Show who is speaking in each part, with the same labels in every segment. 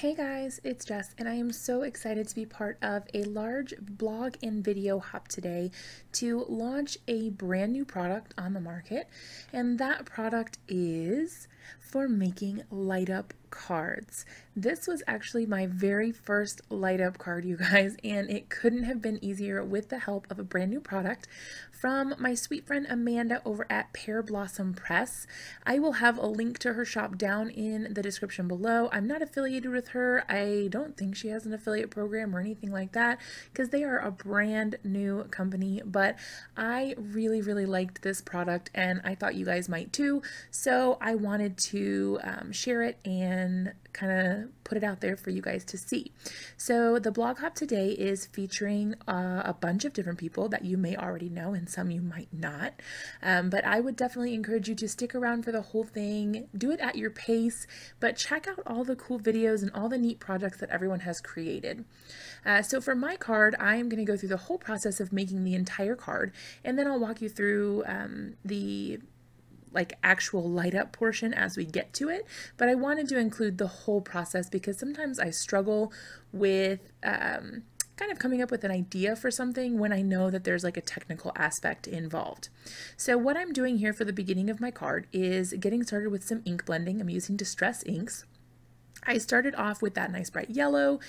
Speaker 1: Hey guys, it's Jess, and I am so excited to be part of a large blog and video hop today to launch a brand new product on the market, and that product is for making light up cards. This was actually my very first light up card, you guys, and it couldn't have been easier with the help of a brand new product from my sweet friend Amanda over at Pear Blossom Press. I will have a link to her shop down in the description below. I'm not affiliated with her. I don't think she has an affiliate program or anything like that because they are a brand new company, but I really liked this product and I thought you guys might too, so I wanted to share it and kind of put it out there for you guys to see. So the blog hop today is featuring a bunch of different people that you may already know and some you might not, but I would definitely encourage you to stick around for the whole thing. Do it at your pace, but check out all the cool videos and all the neat projects that everyone has created. So for my card, I am going to go through the whole process of making the entire card, and then I'll walk you through the actual light up portion as we get to it, but I wanted to include the whole process because sometimes I struggle with kind of coming up with an idea for something when I know that there's like a technical aspect involved. So what I'm doing here for the beginning of my card is getting started with some ink blending. I'm using Distress inks. I started off with that nice bright yellow,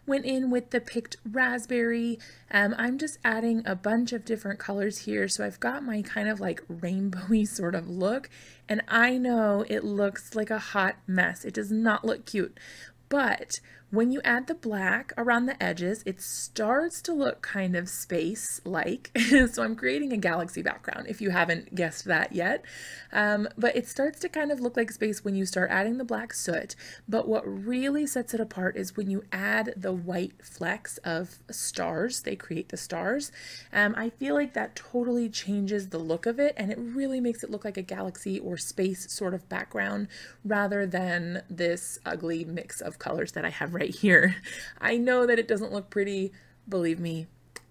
Speaker 1: went in with the picked raspberry. I'm just adding a bunch of different colors here. So I've got my kind of like rainbowy sort of look, and I know it looks like a hot mess. It does not look cute, but when you add the black around the edges, it starts to look kind of space-like. So I'm creating a galaxy background, if you haven't guessed that yet. But it starts to kind of look like space when you start adding the black soot. But what really sets it apart is when you add the white flecks of stars. They create the stars. I feel like that totally changes the look of it, and it really makes it look like a galaxy or space sort of background rather than this ugly mix of colors that I have right here. I know that it doesn't look pretty, believe me,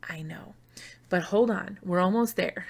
Speaker 1: I know. But hold on, we're almost there.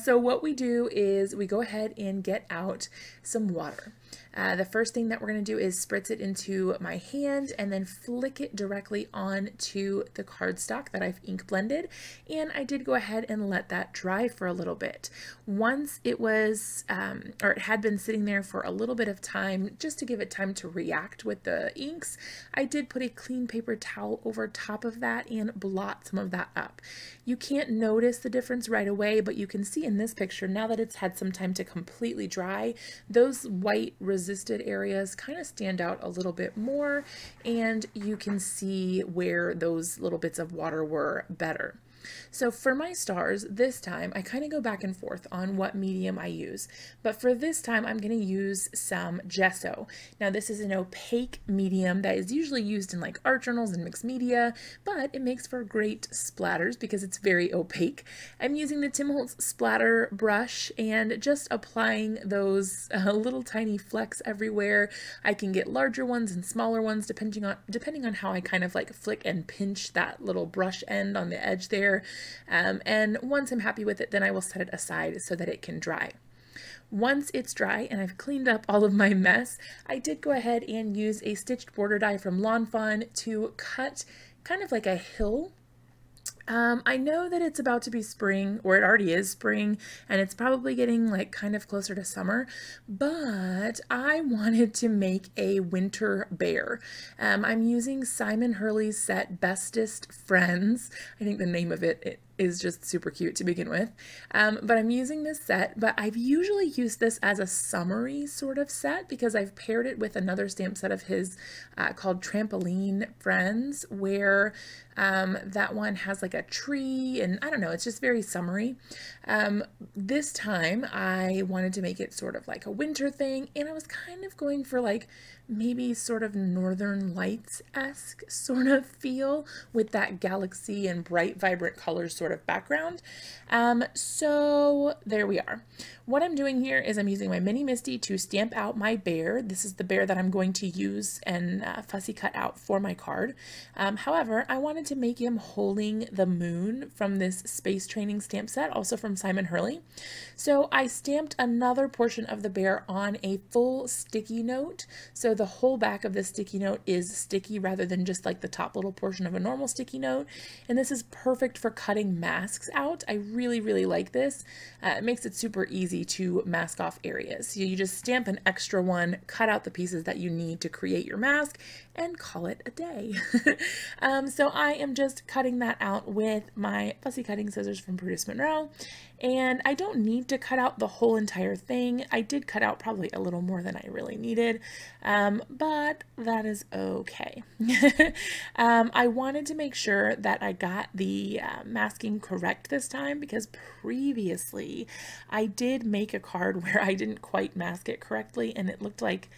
Speaker 1: So what we do is we go ahead and get out some water. The first thing that we're going to do is spritz it into my hand and then flick it directly onto the cardstock that I've ink blended. And I did go ahead and let that dry for a little bit. Once it was, or it had been sitting there for a little bit of time, just to give it time to react with the inks, I did put a clean paper towel over top of that and blot some of that up. You can't notice the difference right away, but you can see in this picture, now that it's had some time to completely dry, those white resisted areas kind of stand out a little bit more, and you can see where those little bits of water were better. So for my stars, this time I kind of go back and forth on what medium I use, but for this time I'm going to use some gesso. Now this is an opaque medium that is usually used in like art journals and mixed media, but it makes for great splatters because it's very opaque. I'm using the Tim Holtz splatter brush and just applying those little tiny flecks everywhere. I can get larger ones and smaller ones depending on how I kind of like flick and pinch that little brush end on the edge there. And once I'm happy with it, then I will set it aside so that it can dry. Once it's dry and I've cleaned up all of my mess, I did go ahead and use a stitched border die from Lawn Fawn to cut kind of like a hill. I know that it's about to be spring, or it already is spring, and it's probably getting like kind of closer to summer, but I wanted to make a winter bear. I'm using Simon Hurley's set Bestest Friends. I think the name of it is just super cute to begin with, but I'm using this set, but I've usually used this as a summery sort of set because I've paired it with another stamp set of his called Trampoline Friends, where that one has like a tree, and I don't know, it's just very summery. This time I wanted to make it sort of like a winter thing, and I was kind of going for like maybe sort of Northern Lights-esque sort of feel with that galaxy and bright vibrant colors sort of background. So there we are. What I'm doing here is I'm using my Mini Misty to stamp out my bear. This is the bear that I'm going to use and fussy cut out for my card. However, I wanted to make him holding the moon from this Space Training stamp set, also from from Simon Hurley. So I stamped another portion of the bear on a full sticky note. So the whole back of the sticky note is sticky rather than just like the top little portion of a normal sticky note. And this is perfect for cutting masks out. I really, really like this. It makes it super easy to mask off areas. So you just stamp an extra one, cut out the pieces that you need to create your mask, and call it a day. So I am just cutting that out with my fussy cutting scissors from Brutus Monroe. And I don't need to cut out the whole entire thing. I did cut out probably a little more than I really needed, but that is okay. I wanted to make sure that I got the masking correct this time, because previously I did make a card where I didn't quite mask it correctly, and it looked like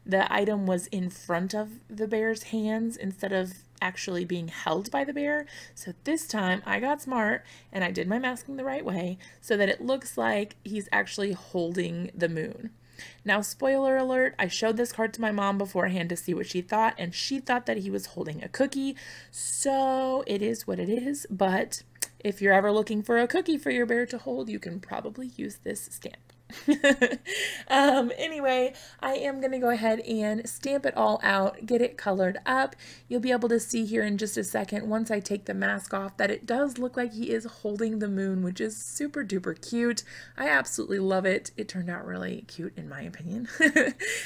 Speaker 1: the item was in front of the bear's hands instead of actually being held by the bear. So this time I got smart and I did my masking the right way so that it looks like he's actually holding the moon. Now, spoiler alert, I showed this card to my mom beforehand to see what she thought, and she thought that he was holding a cookie. So it is what it is, but if you're ever looking for a cookie for your bear to hold, you can probably use this stamp. Anyway, I am going to go ahead and stamp it all out, get it colored up. You'll be able to see here in just a second, once I take the mask off, that it does look like he is holding the moon, which is super duper cute. I absolutely love it. It turned out really cute in my opinion.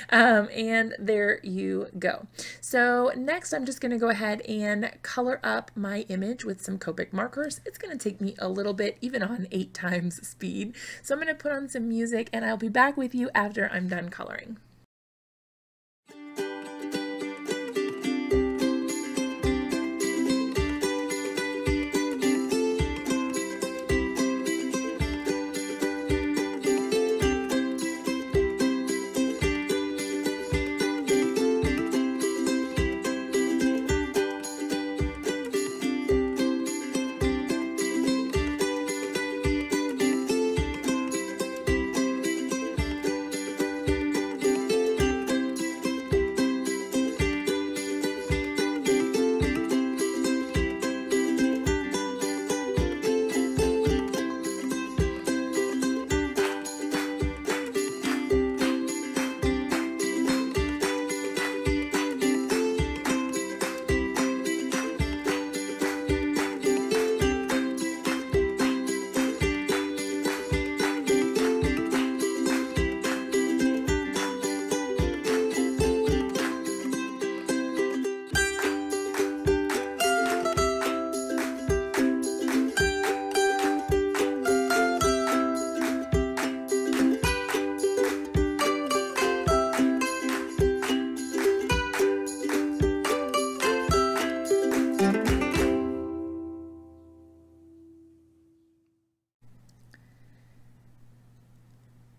Speaker 1: And there you go. So next I'm just going to go ahead and color up my image with some Copic markers. It's going to take me a little bit, even on 8 times speed. So I'm going to put on some music, and I'll be back with you after I'm done coloring.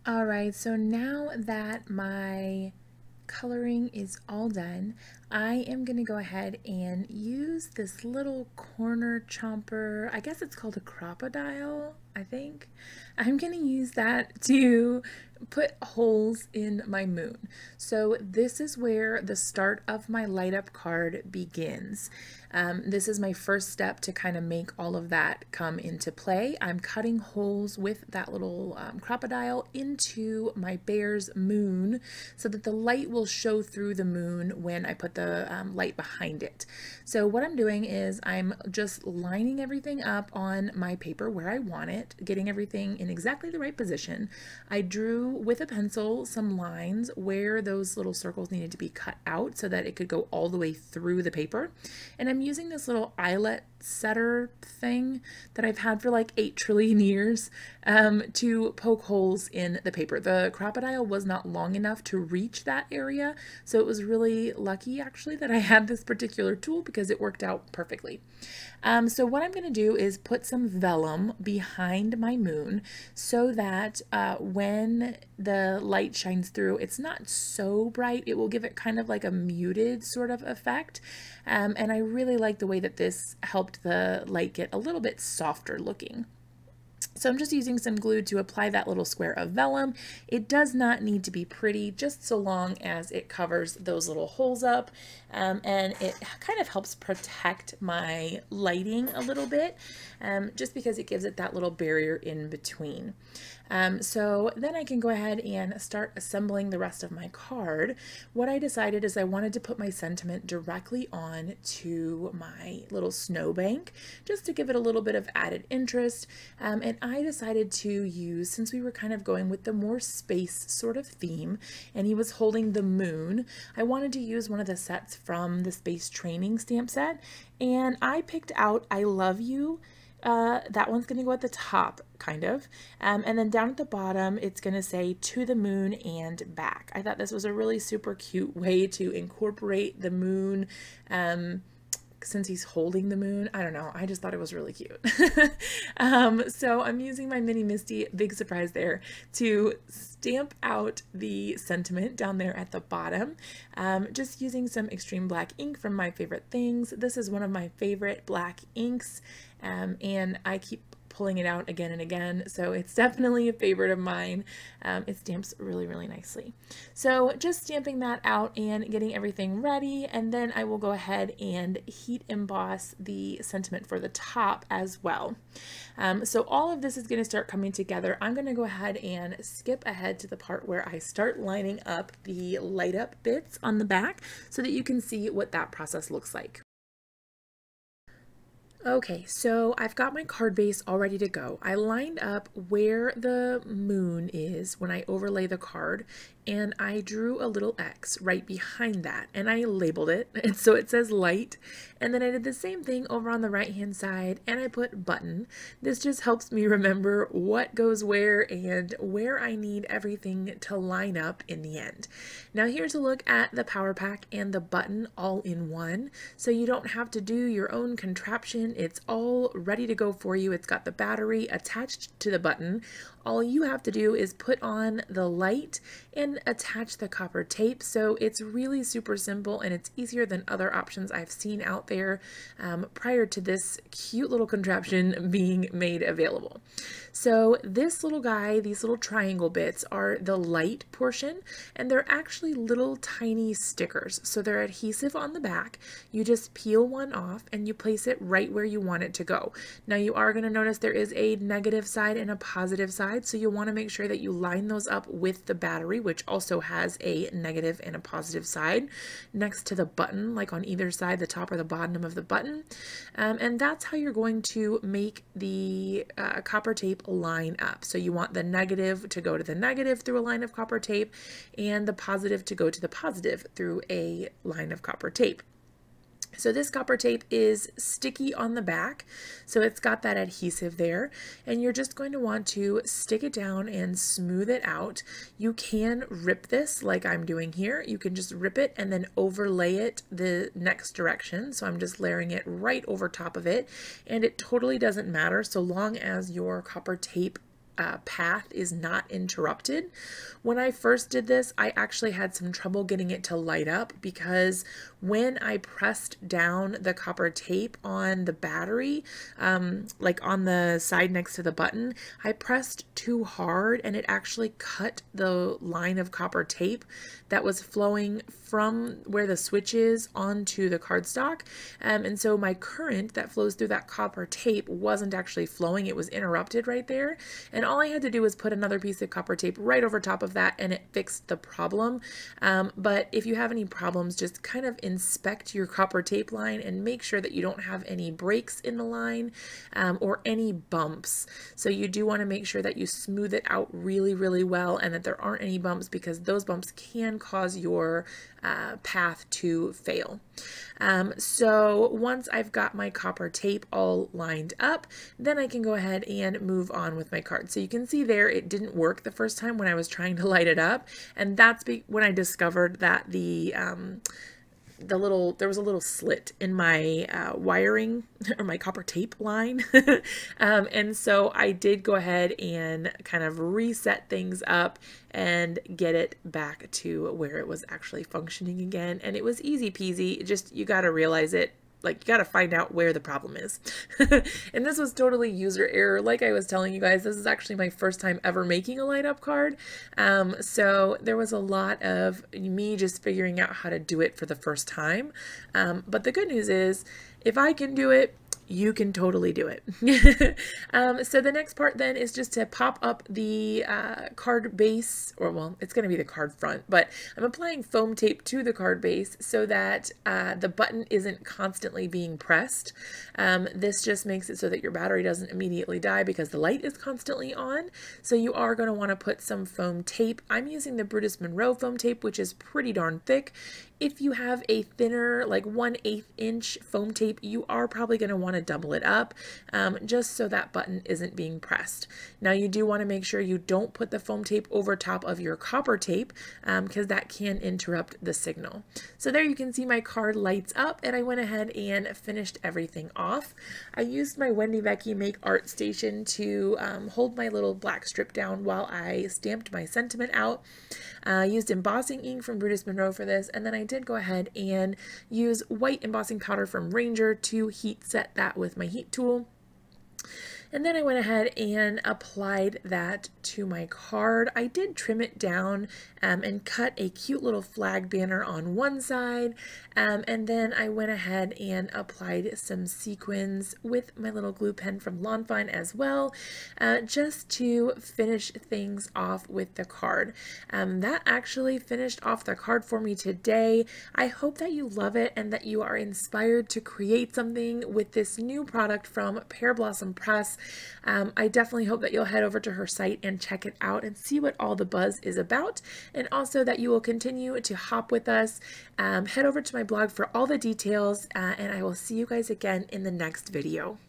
Speaker 1: Alright, so now that my coloring is all done, I am going to go ahead and use this little corner chomper. I guess it's called a crocodile, I think. I'm going to use that to put holes in my moon. So this is where the start of my light up card begins. This is my first step to kind of make all of that come into play. I'm cutting holes with that little crocodile into my bear's moon so that the light will show through the moon when I put the light behind it. So what I'm doing is I'm just lining everything up on my paper where I want it, getting everything in exactly the right position. I drew with a pencil some lines where those little circles needed to be cut out so that it could go all the way through the paper. And I'm using this little eyelet setter thing that I've had for like 8 trillion years to poke holes in the paper. The crocodile was not long enough to reach that area, so it was really lucky actually that I had this particular tool because it worked out perfectly. So what I'm going to do is put some vellum behind my moon so that when the light shines through, it's not so bright. It will give it kind of like a muted sort of effect. And I really like the way that this helped the light get a little bit softer looking. So I'm just using some glue to apply that little square of vellum. It does not need to be pretty, just so long as it covers those little holes up, and it kind of helps protect my lighting a little bit, just because it gives it that little barrier in between. So then I can go ahead and start assembling the rest of my card. What I decided is I wanted to put my sentiment directly on to my little snowbank, just to give it a little bit of added interest. And I decided to use, since we were kind of going with the more space sort of theme, and he was holding the moon, I wanted to use one of the sets from the Space Training stamp set, and I picked out I Love You. That one's going to go at the top, kind of. And then down at the bottom, it's going to say to the moon and back. I thought this was a really super cute way to incorporate the moon, since he's holding the moon. I don't know. I just thought it was really cute. So I'm using my Mini Misty, big surprise there, to stamp out the sentiment down there at the bottom. Just using some extreme black ink from My Favorite Things. This is one of my favorite black inks, and I keep pulling it out again and again, so it's definitely a favorite of mine. It stamps really, really nicely. So just stamping that out and getting everything ready, and then I will go ahead and heat emboss the sentiment for the top as well. So all of this is going to start coming together. I'm going to go ahead and skip ahead to the part where I start lining up the light up bits on the back so that you can see what that process looks like. Okay, so I've got my card base all ready to go. I lined up where the moon is when I overlay the card, and I drew a little X right behind that, and I labeled it, and so it says light. And then I did the same thing over on the right hand side, and I put button. This just helps me remember what goes where and where I need everything to line up in the end. Now here's a look at the power pack and the button all in one, so you don't have to do your own contraption. It's all ready to go for you. It's got the battery attached to the button. All you have to do is put on the light and attach the copper tape. So it's really super simple, and it's easier than other options I've seen out there prior to this cute little contraption being made available. So this little guy, these little triangle bits are the light portion, and they're actually little tiny stickers. So they're adhesive on the back. You just peel one off and you place it right where you want it to go. Now you are going to notice there is a negative side and a positive side, so you'll want to make sure that you line those up with the battery, which also has a negative and a positive side next to the button, like on either side, the top or the bottom of the button. And that's how you're going to make the copper tape line up. So you want the negative to go to the negative through a line of copper tape, and the positive to go to the positive through a line of copper tape. So this copper tape is sticky on the back, so it's got that adhesive there, and you're just going to want to stick it down and smooth it out. You can rip this like I'm doing here. You can just rip it and then overlay it the next direction. So I'm just layering it right over top of it, and it totally doesn't matter so long as your copper tape path is not interrupted. When I first did this, I actually had some trouble getting it to light up because when I pressed down the copper tape on the battery, like on the side next to the button, I pressed too hard and it actually cut the line of copper tape that was flowing from where the switch is onto the cardstock. And so my current that flows through that copper tape wasn't actually flowing. It was interrupted right there. And all I had to do was put another piece of copper tape right over top of that, and it fixed the problem. But if you have any problems, just kind of inspect your copper tape line and make sure that you don't have any breaks in the line or any bumps. So you do want to make sure that you smooth it out really, really well, and that there aren't any bumps, because those bumps can cause your path to fail. So once I've got my copper tape all lined up, then I can go ahead and move on with my card. So you can see there it didn't work the first time when I was trying to light it up, and that's when I discovered that there was a little slit in my wiring or my copper tape line. And so I did go ahead and kind of reset things up and get it back to where it was actually functioning again. And it was easy peasy. Just, you got to realize it like, you got to find out where the problem is. And this was totally user error. Like I was telling you guys, this is actually my first time ever making a light up card. So there was a lot of me just figuring out how to do it for the first time. But the good news is, if I can do it, you can totally do it. So the next part then is just to pop up the card base, or well, it's going to be the card front, but I'm applying foam tape to the card base so that the button isn't constantly being pressed. This just makes it so that your battery doesn't immediately die because the light is constantly on. So you are going to want to put some foam tape. I'm using the Brutus Monroe foam tape, which is pretty darn thick. If you have a thinner, like 1/8 inch foam tape, you are probably going to want to double it up just so that button isn't being pressed. Now you do want to make sure you don't put the foam tape over top of your copper tape because that can interrupt the signal. So there you can see my card lights up, and I went ahead and finished everything off. I used my Wendy Vecchi Make Art Station to hold my little black strip down while I stamped my sentiment out. I used embossing ink from Brutus Monroe for this, and then I did go ahead and use white embossing powder from Ranger to heat set that with my heat tool. And then I went ahead and applied that to my card. I did trim it down and cut a cute little flag banner on one side. And then I went ahead and applied some sequins with my little glue pen from Lawn Fawn as well, just to finish things off with the card. That actually finished off the card for me today. I hope that you love it and that you are inspired to create something with this new product from Pear Blossom Press. I definitely hope that you'll head over to her site and check it out and see what all the buzz is about, and also that you will continue to hop with us. Head over to my blog for all the details, and I will see you guys again in the next video.